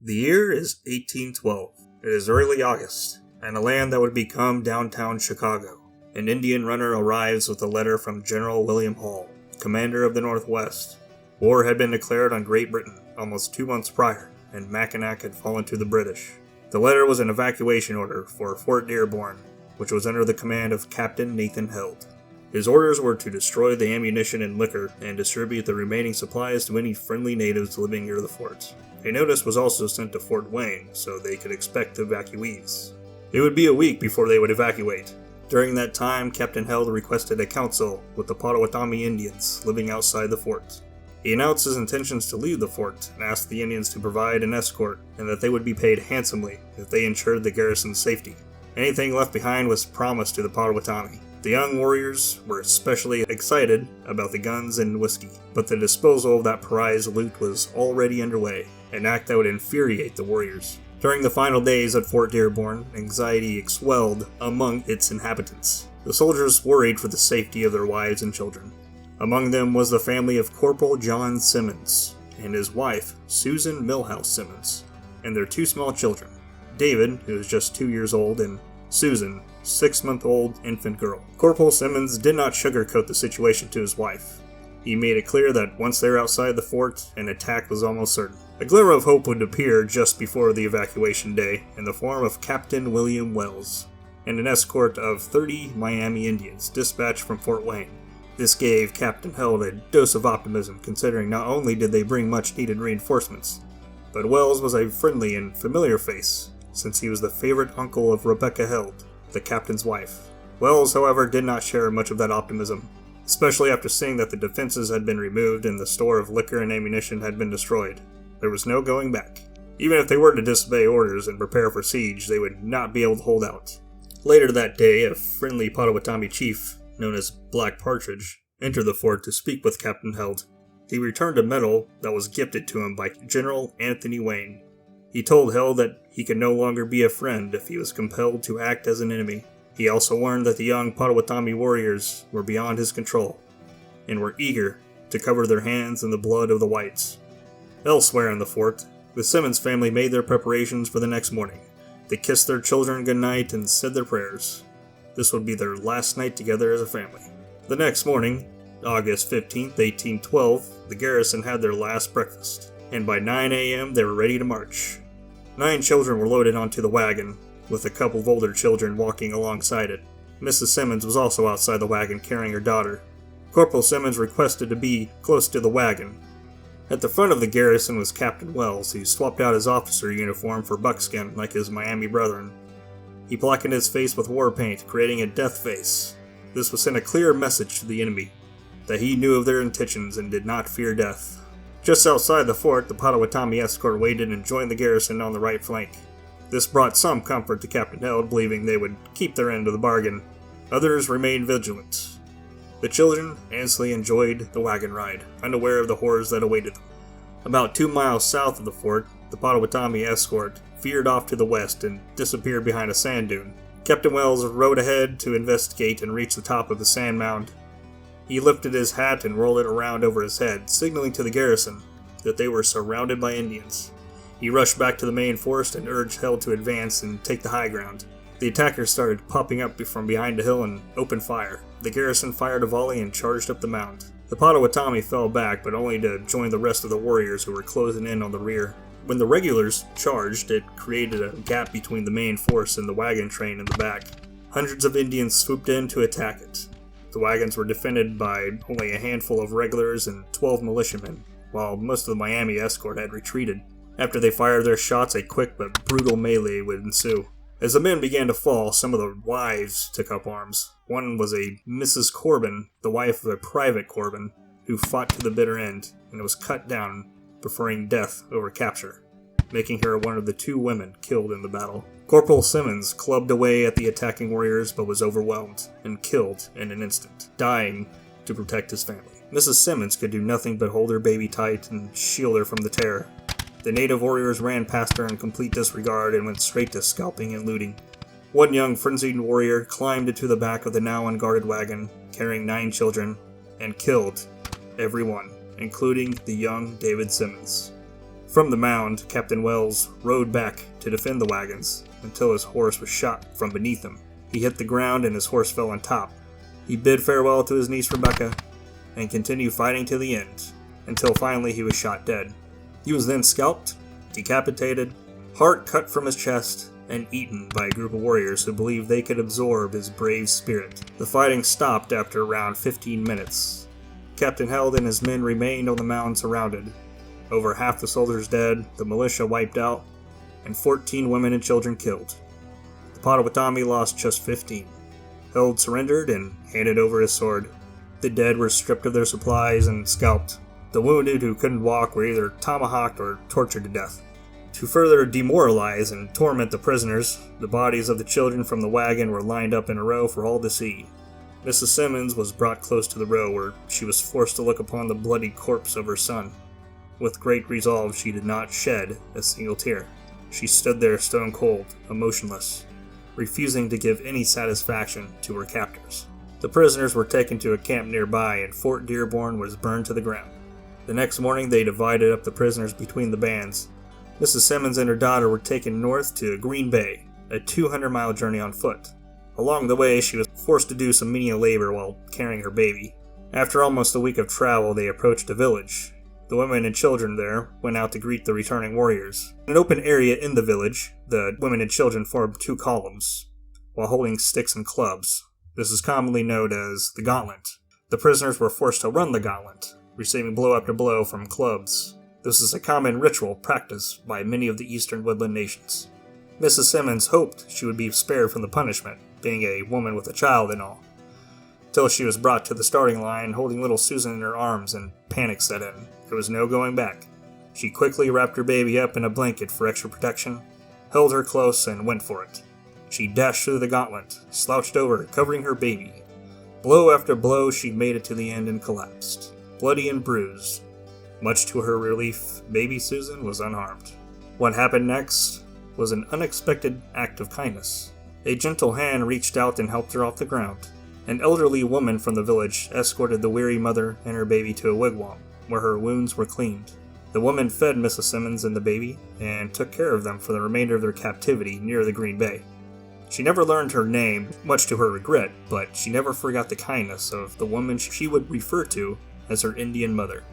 The year is 1812. It is early August, and the land that would become downtown Chicago. An Indian runner arrives with a letter from General William Hall, commander of the Northwest. War had been declared on Great Britain almost 2 months prior, and Mackinac had fallen to the British. The letter was an evacuation order for Fort Dearborn, which was under the command of Captain Nathan Held. His orders were to destroy the ammunition and liquor and distribute the remaining supplies to any friendly natives living near the fort. A notice was also sent to Fort Wayne so they could expect evacuees. It would be a week before they would evacuate. During that time, Captain Held requested a council with the Potawatomi Indians living outside the fort. He announced his intentions to leave the fort and asked the Indians to provide an escort and that they would be paid handsomely if they ensured the garrison's safety. Anything left behind was promised to the Potawatomi. The young warriors were especially excited about the guns and whiskey, but the disposal of that prized loot was already underway, an act that would infuriate the warriors. During the final days at Fort Dearborn, anxiety swelled among its inhabitants. The soldiers worried for the safety of their wives and children. Among them was the family of Corporal John Simmons and his wife, Susan Milhouse Simmons, and their 2 small children, David, who was just 2 years old, and Susan, 6-month-old infant girl. Corporal Simmons did not sugarcoat the situation to his wife. He made it clear that once they were outside the fort, an attack was almost certain. A glimmer of hope would appear just before the evacuation day in the form of Captain William Wells and an escort of 30 Miami Indians dispatched from Fort Wayne. This gave Captain Held a dose of optimism, considering not only did they bring much-needed reinforcements, but Wells was a friendly and familiar face, since he was the favorite uncle of Rebecca Held, the captain's wife. Wells, however, did not share much of that optimism, especially after seeing that the defenses had been removed and the store of liquor and ammunition had been destroyed. There was no going back. Even if they were to disobey orders and prepare for siege, they would not be able to hold out. Later that day, a friendly Potawatomi chief, known as Black Partridge, entered the fort to speak with Captain Held. He returned a medal that was gifted to him by General Anthony Wayne. He told Held that he could no longer be a friend if he was compelled to act as an enemy. He also learned that the young Potawatomi warriors were beyond his control, and were eager to cover their hands in the blood of the whites. Elsewhere in the fort, the Simmons family made their preparations for the next morning. They kissed their children goodnight and said their prayers. This would be their last night together as a family. The next morning, August 15th, 1812, the garrison had their last breakfast, and by 9 a.m. they were ready to march. 9 children were loaded onto the wagon, with a couple of older children walking alongside it. Mrs. Simmons was also outside the wagon carrying her daughter. Corporal Simmons requested to be close to the wagon. At the front of the garrison was Captain Wells, who swapped out his officer uniform for buckskin like his Miami brethren. He blackened his face with war paint, creating a death face. This would send a clear message to the enemy, that he knew of their intentions and did not fear death. Just outside the fort, the Potawatomi escort waited and joined the garrison on the right flank. This brought some comfort to Captain Held, believing they would keep their end of the bargain. Others remained vigilant. The children honestly enjoyed the wagon ride, unaware of the horrors that awaited them. About 2 miles south of the fort, the Potawatomi escort veered off to the west and disappeared behind a sand dune. Captain Wells rode ahead to investigate and reach the top of the sand mound. He lifted his hat and rolled it around over his head, signaling to the garrison that they were surrounded by Indians. He rushed back to the main forest and urged Held to advance and take the high ground. The attackers started popping up from behind the hill and opened fire. The garrison fired a volley and charged up the mound. The Potawatomi fell back, but only to join the rest of the warriors who were closing in on the rear. When the regulars charged, it created a gap between the main force and the wagon train in the back. Hundreds of Indians swooped in to attack it. The wagons were defended by only a handful of regulars and 12 militiamen, while most of the Miami escort had retreated. After they fired their shots, a quick but brutal melee would ensue. As the men began to fall, some of the wives took up arms. One was a Mrs. Corbin, the wife of a Private Corbin, who fought to the bitter end, and was cut down, preferring death over capture, making her one of the 2 women killed in the battle. Corporal Simmons clubbed away at the attacking warriors, but was overwhelmed and killed in an instant, dying to protect his family. Mrs. Simmons could do nothing but hold her baby tight and shield her from the terror. The native warriors ran past her in complete disregard and went straight to scalping and looting. One young frenzied warrior climbed into the back of the now unguarded wagon, carrying 9 children, and killed every one, including the young David Simmons. From the mound, Captain Wells rode back to defend the wagons until his horse was shot from beneath him. He hit the ground and his horse fell on top. He bid farewell to his niece Rebecca and continued fighting to the end, until finally he was shot dead. He was then scalped, decapitated, heart cut from his chest, and eaten by a group of warriors who believed they could absorb his brave spirit. The fighting stopped after around 15 minutes. Captain Held and his men remained on the mound surrounded. Over half the soldiers dead, the militia wiped out, and 14 women and children killed. The Potawatomi lost just 15. Held surrendered and handed over his sword. The dead were stripped of their supplies and scalped. The wounded who couldn't walk were either tomahawked or tortured to death. To further demoralize and torment the prisoners, the bodies of the children from the wagon were lined up in a row for all to see. Mrs. Simmons was brought close to the row where she was forced to look upon the bloody corpse of her son. With great resolve, she did not shed a single tear. She stood there stone cold, emotionless, refusing to give any satisfaction to her captors. The prisoners were taken to a camp nearby and Fort Dearborn was burned to the ground. The next morning they divided up the prisoners between the bands. Mrs. Simmons and her daughter were taken north to Green Bay, a 200-mile journey on foot. Along the way, she was forced to do some menial labor while carrying her baby. After almost a week of travel, they approached a village. The women and children there went out to greet the returning warriors. In an open area in the village, the women and children formed two columns, while holding sticks and clubs. This is commonly known as the gauntlet. The prisoners were forced to run the gauntlet, receiving blow after blow from clubs. This is a common ritual practiced by many of the eastern woodland nations. Mrs. Simmons hoped she would be spared from the punishment, being a woman with a child and all, till she was brought to the starting line holding little Susan in her arms and panic set in. There was no going back. She quickly wrapped her baby up in a blanket for extra protection, held her close, and went for it. She dashed through the gauntlet, slouched over, covering her baby. Blow after blow, she made it to the end and collapsed, bloody and bruised. Much to her relief, baby Susan was unharmed. What happened next was an unexpected act of kindness. A gentle hand reached out and helped her off the ground. An elderly woman from the village escorted the weary mother and her baby to a wigwam, where her wounds were cleaned. The woman fed Mrs. Simmons and the baby, and took care of them for the remainder of their captivity near the Green Bay. She never learned her name, much to her regret, but she never forgot the kindness of the woman she would refer to as her Indian mother.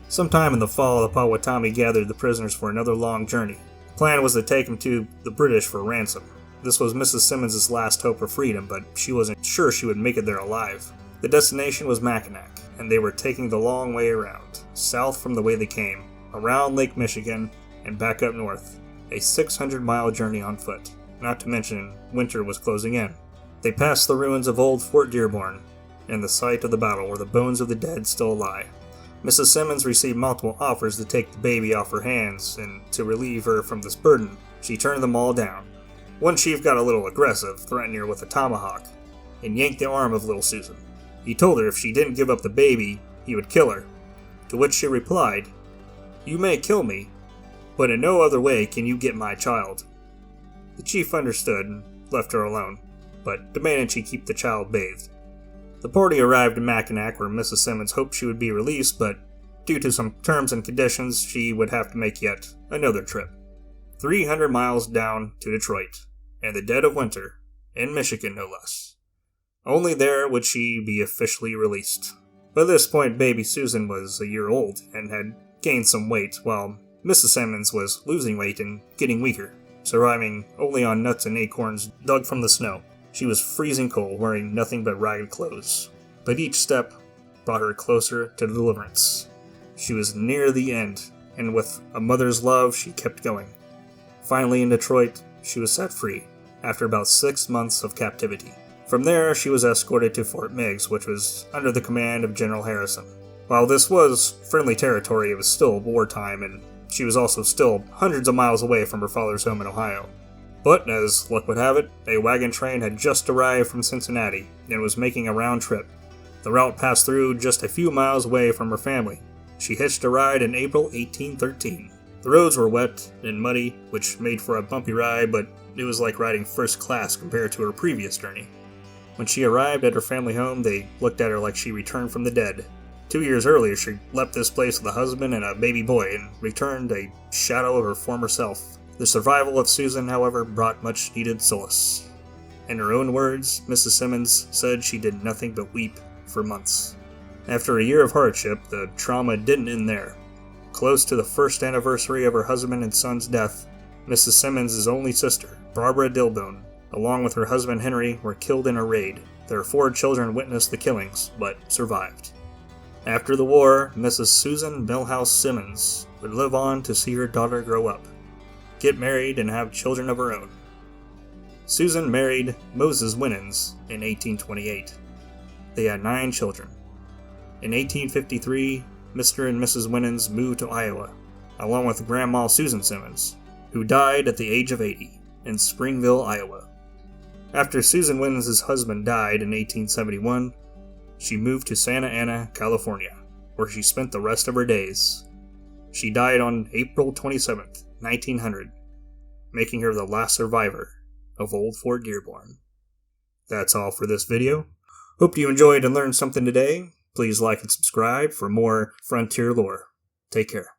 Sometime in the fall, the Potawatomi gathered the prisoners for another long journey. The plan was to take them to the British for ransom. This was Mrs. Simmons' last hope for freedom, but she wasn't sure she would make it there alive. The destination was Mackinac, and they were taking the long way around, south from the way they came, around Lake Michigan, and back up north, a 600-mile journey on foot, not to mention winter was closing in. They passed the ruins of old Fort Dearborn, and the site of the battle where the bones of the dead still lie. Mrs. Simmons received multiple offers to take the baby off her hands, and to relieve her from this burden, she turned them all down. One chief got a little aggressive, threatening her with a tomahawk, and yanked the arm of little Susan. He told her if she didn't give up the baby, he would kill her, to which she replied, "You may kill me, but in no other way can you get my child." The chief understood and left her alone, but demanded she keep the child bathed. The party arrived in Mackinac, where Mrs. Simmons hoped she would be released, but due to some terms and conditions, she would have to make yet another trip. 300 miles down to Detroit, in the dead of winter, in Michigan no less. Only there would she be officially released. By this point, baby Susan was a year old and had gained some weight, while Mrs. Simmons was losing weight and getting weaker, surviving only on nuts and acorns dug from the snow. She was freezing cold, wearing nothing but ragged clothes, but each step brought her closer to deliverance. She was near the end, and with a mother's love, she kept going. Finally, in Detroit, she was set free, after about 6 months of captivity. From there, she was escorted to Fort Meigs, which was under the command of General Harrison. While this was friendly territory, it was still wartime, and she was also still hundreds of miles away from her father's home in Ohio. But, as luck would have it, a wagon train had just arrived from Cincinnati and was making a round trip. The route passed through just a few miles away from her family. She hitched a ride in April 1813. The roads were wet and muddy, which made for a bumpy ride, but it was like riding first class compared to her previous journey. When she arrived at her family home, they looked at her like she returned from the dead. 2 years earlier, she left this place with a husband and a baby boy and returned a shadow of her former self. The survival of Susan, however, brought much needed solace. In her own words, Mrs. Simmons said she did nothing but weep for months. After a year of hardship, the trauma didn't end there. Close to the first anniversary of her husband and son's death, Mrs. Simmons' only sister, Barbara Dilbone, along with her husband Henry, were killed in a raid. Their 4 children witnessed the killings, but survived. After the war, Mrs. Susan Milhouse Simmons would live on to see her daughter grow up, get married, and have children of her own. Susan married Moses Winans in 1828. They had 9 children. In 1853, Mr. and Mrs. Winans moved to Iowa, along with Grandma Susan Simmons, who died at the age of 80 in Springville, Iowa. After Susan Winans' husband died in 1871, she moved to Santa Ana, California, where she spent the rest of her days. She died on April 27, 1900, making her the last survivor of Old Fort Dearborn. That's all for this video. Hope you enjoyed and learned something today. Please like and subscribe for more Frontier lore. Take care.